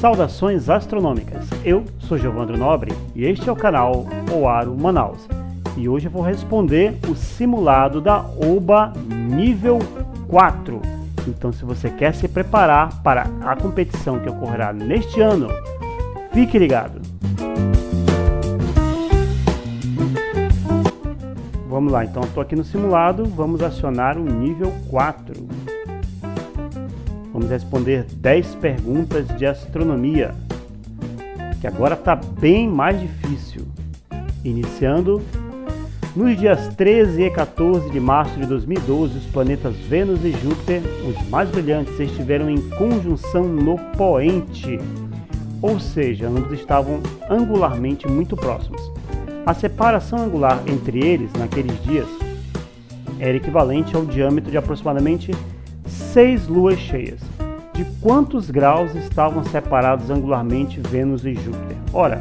Saudações astronômicas, eu sou Giovandro Nobre e este é o canal OARO Manaus. E hoje eu vou responder o simulado da OBA nível 4. Então, se você quer se preparar para a competição que ocorrerá neste ano, fique ligado! Vamos lá, então eu estou aqui no simulado, vamos acionar o nível 4. Vamos responder 10 perguntas de astronomia, que agora está bem mais difícil. Iniciando, nos dias 13 e 14 de março de 2012, os planetas Vênus e Júpiter, os mais brilhantes, estiveram em conjunção no poente, ou seja, ambos estavam angularmente muito próximos. A separação angular entre eles, naqueles dias, era equivalente ao diâmetro de aproximadamente 6 luas cheias. De quantos graus estavam separados angularmente Vênus e Júpiter? Ora,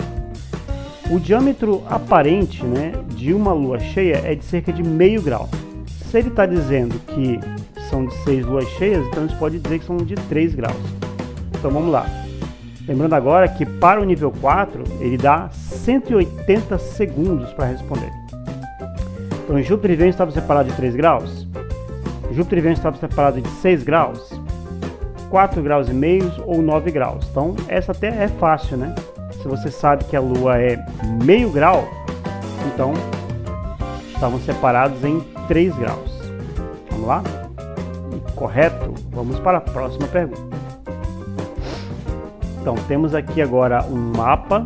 o diâmetro aparente, de uma lua cheia é de cerca de meio grau. Se ele está dizendo que são de 6 luas cheias, então a gente pode dizer que são de 3 graus. Então vamos lá. Lembrando agora que para o nível 4, ele dá 180 segundos para responder. Então Júpiter e Vênus estavam separados de 3 graus? Júpiter e Vênus estavam separados de 6 graus? 4 graus e meio ou 9 graus? Então essa até é fácil, né? Se você sabe que a Lua é meio grau, então estavam separados em 3 graus. Vamos lá? Correto? Vamos para a próxima pergunta. Então, temos aqui agora um mapa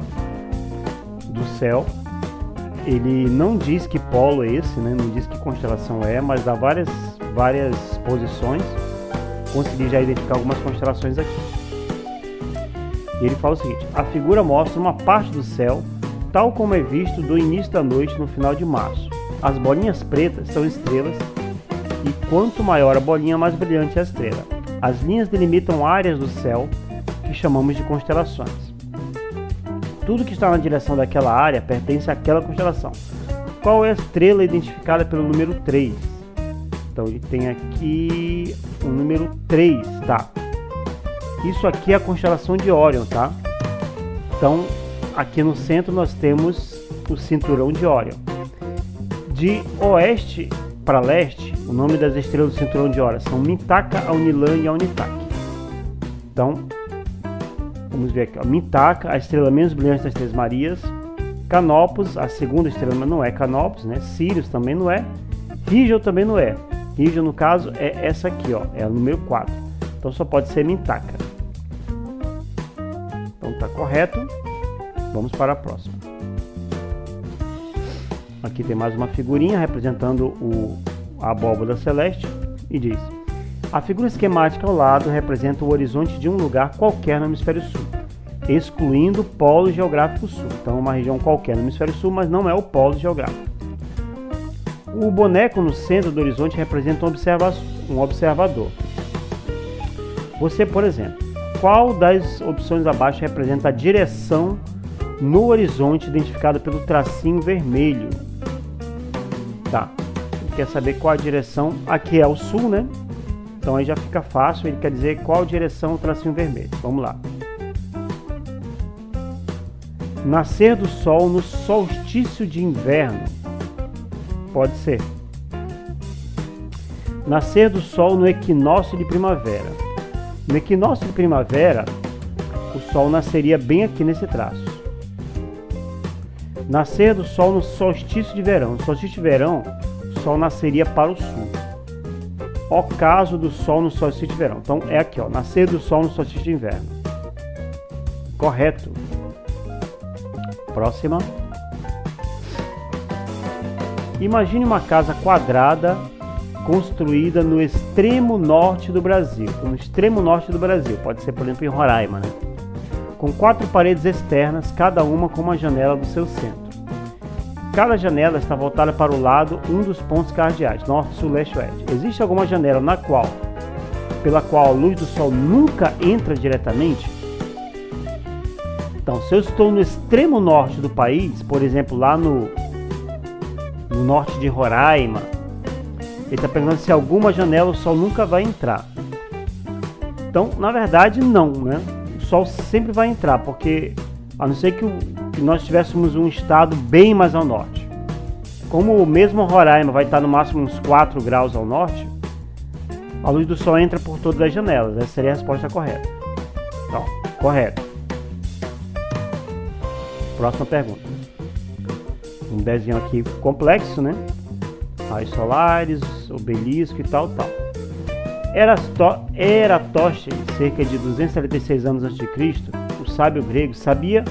do céu. Ele não diz que polo é esse, não diz que constelação é, mas dá várias posições. Consegui já identificar algumas constelações aqui. E ele fala o seguinte: a figura mostra uma parte do céu, tal como é visto do início da noite no final de março. As bolinhas pretas são estrelas, e quanto maior a bolinha, mais brilhante é a estrela. As linhas delimitam áreas do céu que chamamos de constelações. Tudo que está na direção daquela área pertence àquela constelação. Qual é a estrela identificada pelo número 3? Então ele tem aqui o número 3, tá? Isso aqui é a constelação de Órion, tá? Então aqui no centro nós temos o cinturão de Órion. De oeste para leste, o nome das estrelas do cinturão de Órion são Mintaka, Aunilan e Aunitak. Então vamos ver aqui, ó. Mintaka, a estrela menos brilhante das Três Marias. Canopus, a segunda estrela, mas não é Canopus, Sirius também não é. Rigel também não é. Rigel, no caso, é essa aqui, ó, é a número 4. Então só pode ser Mintaka. Então tá correto. Vamos para a próxima. Aqui tem mais uma figurinha representando a abóbora celeste e diz: a figura esquemática ao lado representa o horizonte de um lugar qualquer no hemisfério sul, excluindo o polo geográfico sul. Então, uma região qualquer no hemisfério sul, mas não é o polo geográfico. O boneco no centro do horizonte representa um observador. Você, por exemplo, qual das opções abaixo representa a direção no horizonte identificada pelo tracinho vermelho? Tá. Ele quer saber qual a direção. Aqui é o sul, Então aí já fica fácil, ele quer dizer qual direção o tracinho vermelho. Vamos lá. Nascer do Sol no solstício de inverno. Pode ser. Nascer do Sol no equinócio de primavera. No equinócio de primavera, o Sol nasceria bem aqui nesse traço. Nascer do Sol no solstício de verão. No solstício de verão, o Sol nasceria para o sul. Ocaso do Sol no solstício de verão. Então é aqui, ó, nascer do Sol no solstício de inverno. Correto. Próxima. Imagine uma casa quadrada construída no extremo norte do Brasil. No extremo norte do Brasil, pode ser, por exemplo, em Roraima, com 4 paredes externas, cada uma com uma janela do seu centro. Cada janela está voltada para o lado um dos pontos cardeais, norte, sul, leste, oeste. Existe alguma janela pela qual a luz do sol nunca entra diretamente? Então, se eu estou no extremo norte do país, por exemplo, lá no norte de Roraima, ele está perguntando se alguma janela o sol nunca vai entrar. Então, na verdade, não, Sol sempre vai entrar, porque a não ser que nós tivéssemos um estado bem mais ao norte. Como o mesmo Roraima vai estar no máximo uns 4 graus ao norte, a luz do Sol entra por todas as janelas. Essa seria a resposta correta. Então, correto. Próxima pergunta. Um desenho aqui complexo, né? Raios solares, obelisco e tal. Eratóstenes, cerca de 276 anos a.C., o sábio grego, sabia,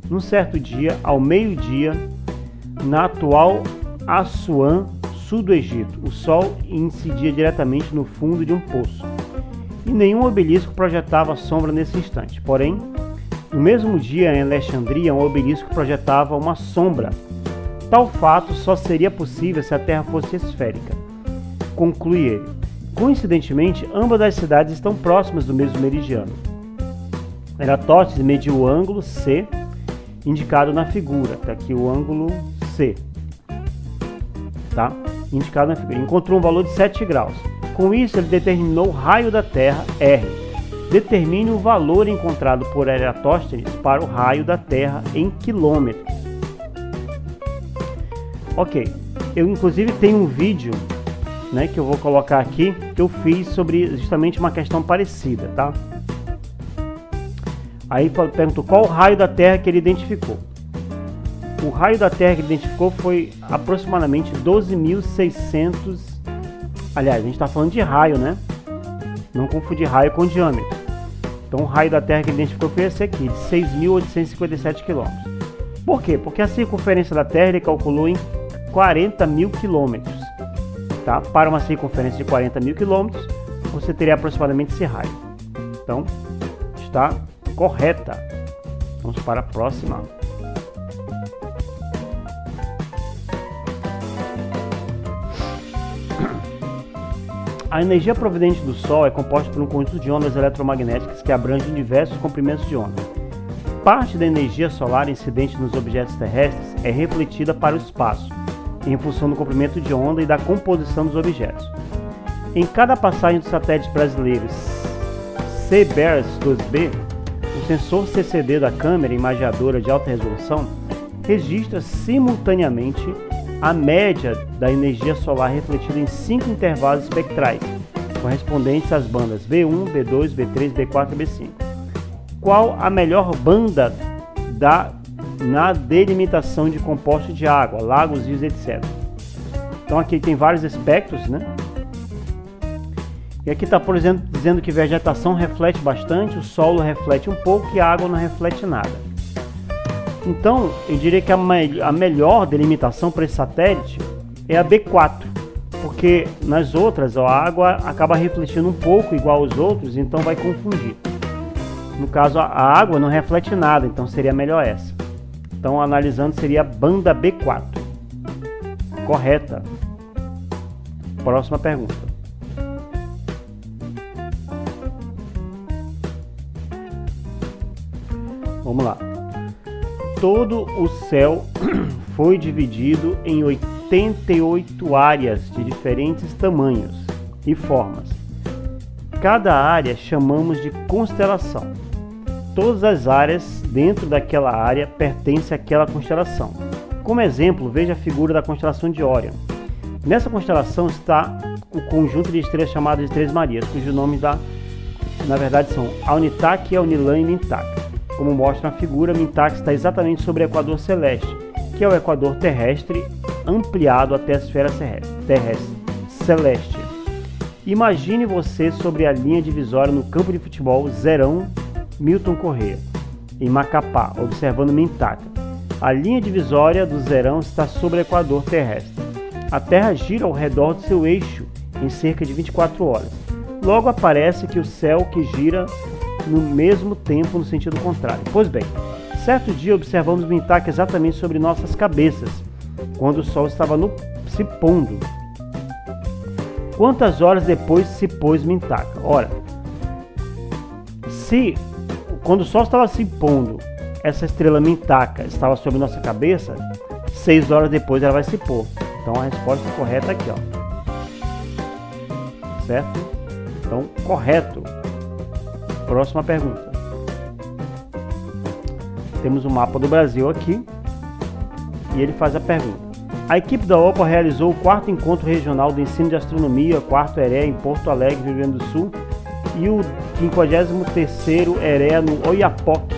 num certo dia, ao meio-dia, na atual Assuã, sul do Egito, o Sol incidia diretamente no fundo de um poço, e nenhum obelisco projetava sombra nesse instante. Porém, no mesmo dia, em Alexandria, um obelisco projetava uma sombra. Tal fato só seria possível se a Terra fosse esférica, conclui ele. Coincidentemente, ambas as cidades estão próximas do mesmo meridiano. Eratóstenes mediu o ângulo C, indicado na figura. Está aqui o ângulo C. Tá? Indicado na figura. Encontrou um valor de 7 graus. Com isso, ele determinou o raio da Terra, R. Determine o valor encontrado por Eratóstenes para o raio da Terra em quilômetros. Ok, eu inclusive tenho um vídeo, né, que eu vou colocar aqui, que eu fiz sobre justamente uma questão parecida, tá? Aí perguntou qual o raio da Terra que ele identificou. O raio da Terra que ele identificou foi aproximadamente 12.600. Aliás, a gente está falando de raio, né? Não confundir raio com diâmetro. Então o raio da Terra que ele identificou foi esse aqui, de 6.857 km. Por quê? Porque a circunferência da Terra ele calculou em 40.000 km. Tá? Para uma circunferência de 40.000 km, você teria aproximadamente esse raio. Então, está correta. Vamos para a próxima. A energia proveniente do Sol é composta por um conjunto de ondas eletromagnéticas que abrangem diversos comprimentos de onda. Parte da energia solar incidente nos objetos terrestres é refletida para o espaço, em função do comprimento de onda e da composição dos objetos. Em cada passagem do satélite brasileiro CBERS-2B, o sensor CCD da câmera imageadora de alta resolução registra simultaneamente a média da energia solar refletida em 5 intervalos espectrais, correspondentes às bandas B1, B2, B3, B4 e B5. Qual a melhor banda na delimitação de compostos de água, lagos, rios, etc. Então aqui tem vários espectros, né? E aqui está, por exemplo, dizendo que vegetação reflete bastante, o solo reflete um pouco e a água não reflete nada. Então, eu diria que a melhor delimitação para esse satélite é a B4, porque nas outras a água acaba refletindo um pouco igual aos outros, então vai confundir. No caso, a água não reflete nada, então seria melhor essa. Então, analisando, seria a banda B4. Correta. Próxima pergunta. Vamos lá. Todo o céu foi dividido em 88 áreas de diferentes tamanhos e formas. Cada área chamamos de constelação. Todas as áreas dentro daquela área pertencem àquela constelação. Como exemplo, veja a figura da constelação de Órion. Nessa constelação está o conjunto de estrelas chamadas de Três Marias, cujos nomes na verdade são Alnitak, Alnilam e Mintak. Como mostra na figura, Mintak está exatamente sobre o equador celeste, que é o equador terrestre ampliado até a esfera terrestre celeste. Imagine você sobre a linha divisória no campo de futebol Zerão Milton Corrêa, em Macapá, observando Mintak. A linha divisória do Zerão está sobre o equador terrestre. A Terra gira ao redor do seu eixo em cerca de 24 horas. Logo aparece que o céu que gira no mesmo tempo no sentido contrário. Pois bem, certo dia observamos Mintak exatamente sobre nossas cabeças, quando o Sol estava se pondo. Quantas horas depois se pôs Mintak? Ora, quando o Sol estava se pondo, essa estrela Mintaka estava sobre nossa cabeça, 6 horas depois ela vai se pôr. Então a resposta correta é aqui, ó. Certo? Então, correto. Próxima pergunta. Temos o mapa do Brasil aqui e ele faz a pergunta. A equipe da OPA realizou o 4º Encontro Regional do Ensino de Astronomia, 4º EREA em Porto Alegre, Rio Grande do Sul, e o 53º EREA no Oiapoque,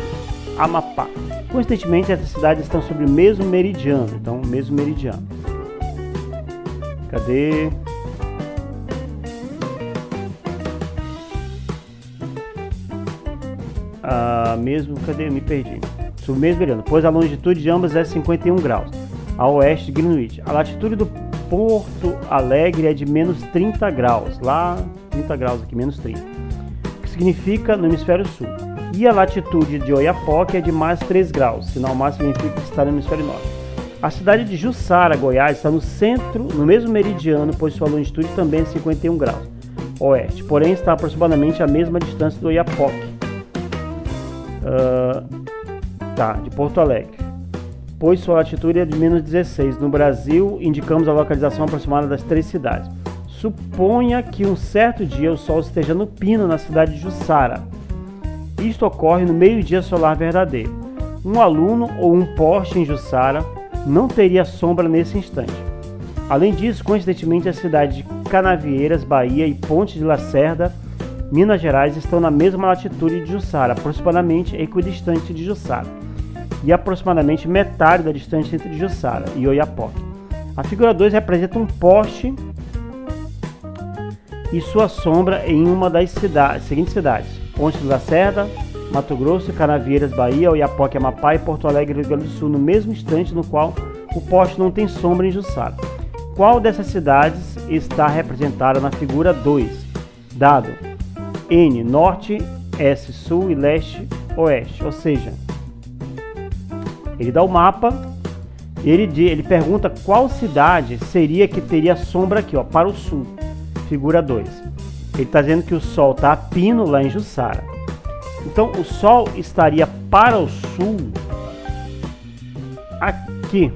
Amapá. Coincidentemente, essas cidades estão sobre o mesmo meridiano, então, mesmo meridiano. Cadê? Cadê? Me perdi. Sobre o mesmo meridiano, pois a longitude de ambas é 51 graus, a oeste de Greenwich. A latitude do Porto Alegre é de menos 30 graus, lá 30 graus aqui, menos 30, o que significa no hemisfério sul. E a latitude de Oiapoque é de mais 3 graus, sinal mais significa que está no hemisfério norte. A cidade de Jussara, Goiás, está no centro, no mesmo meridiano, pois sua longitude também é 51 graus oeste, porém está aproximadamente à mesma distância do Oiapoque, de Porto Alegre, pois sua latitude é de menos 16. No Brasil, indicamos a localização aproximada das 3 cidades. Suponha que um certo dia o Sol esteja no pino na cidade de Jussara. Isto ocorre no meio-dia solar verdadeiro. Um aluno ou um poste em Jussara não teria sombra nesse instante. Além disso, coincidentemente, as cidades de Canavieiras, Bahia e Ponte de Lacerda, Minas Gerais, estão na mesma latitude de Jussara, aproximadamente equidistante de Jussara, e aproximadamente metade da distância entre Jussara e Oiapoque. A figura 2 representa um poste e sua sombra em uma das seguintes cidades: Ponte de Lacerda, Mato Grosso, Canavieiras, Bahia, Oiapoque, Amapá e Porto Alegre, Rio Grande do Sul, no mesmo instante no qual o poste não tem sombra em Jussara. Qual dessas cidades está representada na figura 2? Dado N, norte, S, sul e leste, oeste. Ou seja, ele dá o mapa, ele pergunta qual cidade seria que teria sombra aqui, ó, para o sul, figura 2. Ele está dizendo que o Sol está a pino lá em Jussara. Então o Sol estaria para o sul aqui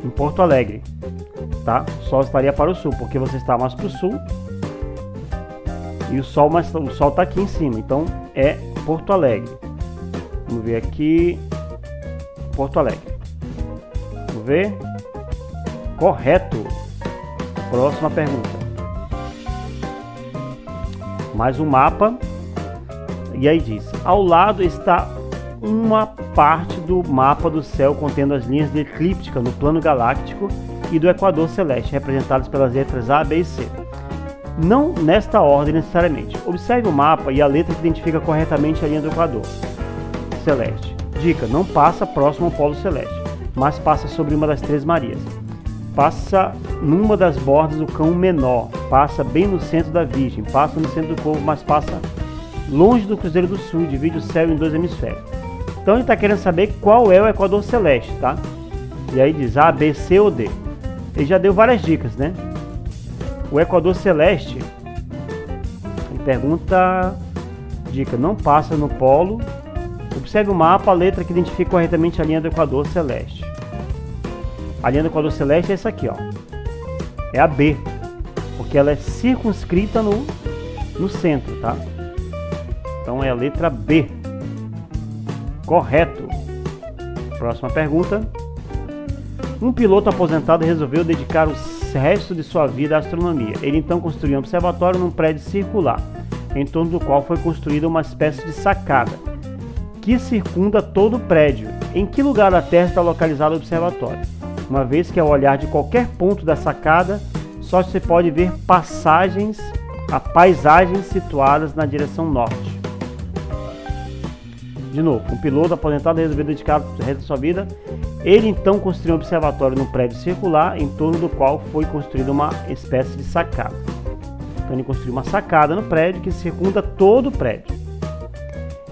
em Porto Alegre, tá? O Sol estaria para o sul, porque você está mais para o sul e o Sol está aqui em cima, então é Porto Alegre. Vamos ver aqui, Porto Alegre. Vamos ver. Correto. Próxima pergunta. Mais um mapa. E aí diz: ao lado está uma parte do mapa do céu contendo as linhas de eclíptica no plano galáctico e do equador celeste, representadas pelas letras A, B e C. Não nesta ordem necessariamente. Observe o mapa e a letra que identifica corretamente a linha do equador celeste. Dica: não passa próximo ao polo celeste, mas passa sobre uma das Três Marias. Passa numa das bordas do Cão Menor, passa bem no centro da Virgem, passa no centro do Corvo, mas passa longe do Cruzeiro do Sul, divide o céu em 2 hemisférios. Então ele está querendo saber qual é o equador celeste, tá? E aí diz A, B, C ou D. Ele já deu várias dicas, né? O equador celeste, ele pergunta, dica: não passa no polo. Observe o mapa, a letra que identifica corretamente a linha do equador celeste. A linha do equador celeste é essa aqui, ó. É a B, porque ela é circunscrita no centro, tá? Então é a letra B. Correto. Próxima pergunta. Um piloto aposentado resolveu dedicar o resto de sua vida à astronomia. Ele então construiu um observatório num prédio circular, em torno do qual foi construída uma espécie de sacada que circunda todo o prédio. Em que lugar da Terra está localizado o observatório? Uma vez que ao olhar de qualquer ponto da sacada, só se pode ver paisagens situadas na direção norte. De novo, um piloto aposentado resolveu dedicar o resto de sua vida. Ele então construiu um observatório no prédio circular, em torno do qual foi construída uma espécie de sacada. Então ele construiu uma sacada no prédio que circunda todo o prédio.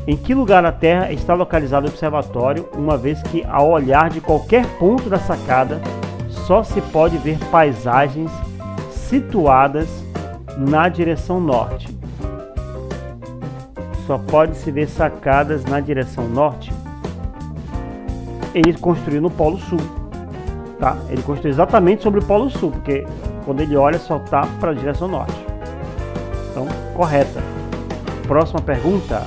Em que lugar da Terra está localizado o observatório, uma vez que ao olhar de qualquer ponto da sacada, só se pode ver paisagens situadas na direção norte? Só pode se ver sacadas na direção norte. Ele construiu no Polo Sul, tá? Ele construiu exatamente sobre o Polo Sul, porque quando ele olha só está para a direção norte. Então, correta. Próxima pergunta.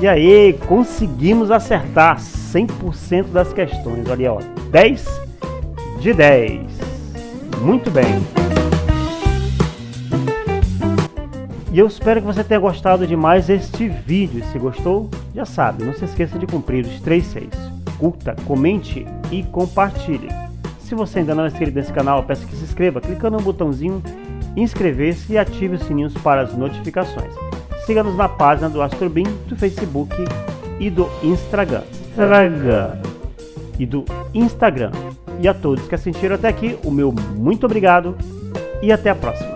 E aí, conseguimos acertar 100% das questões. Olha aí, ó, 10 de 10. Muito bem. E eu espero que você tenha gostado de mais este vídeo. Se gostou, já sabe, não se esqueça de cumprir os 3 Cs. Curta, comente e compartilhe. Se você ainda não é inscrito nesse canal, eu peço que se inscreva clicando no botãozinho inscrever-se e ative os sininhos para as notificações. Siga-nos na página do Astrobin, do Facebook e do Instagram. E a todos que assistiram até aqui, o meu muito obrigado e até a próxima.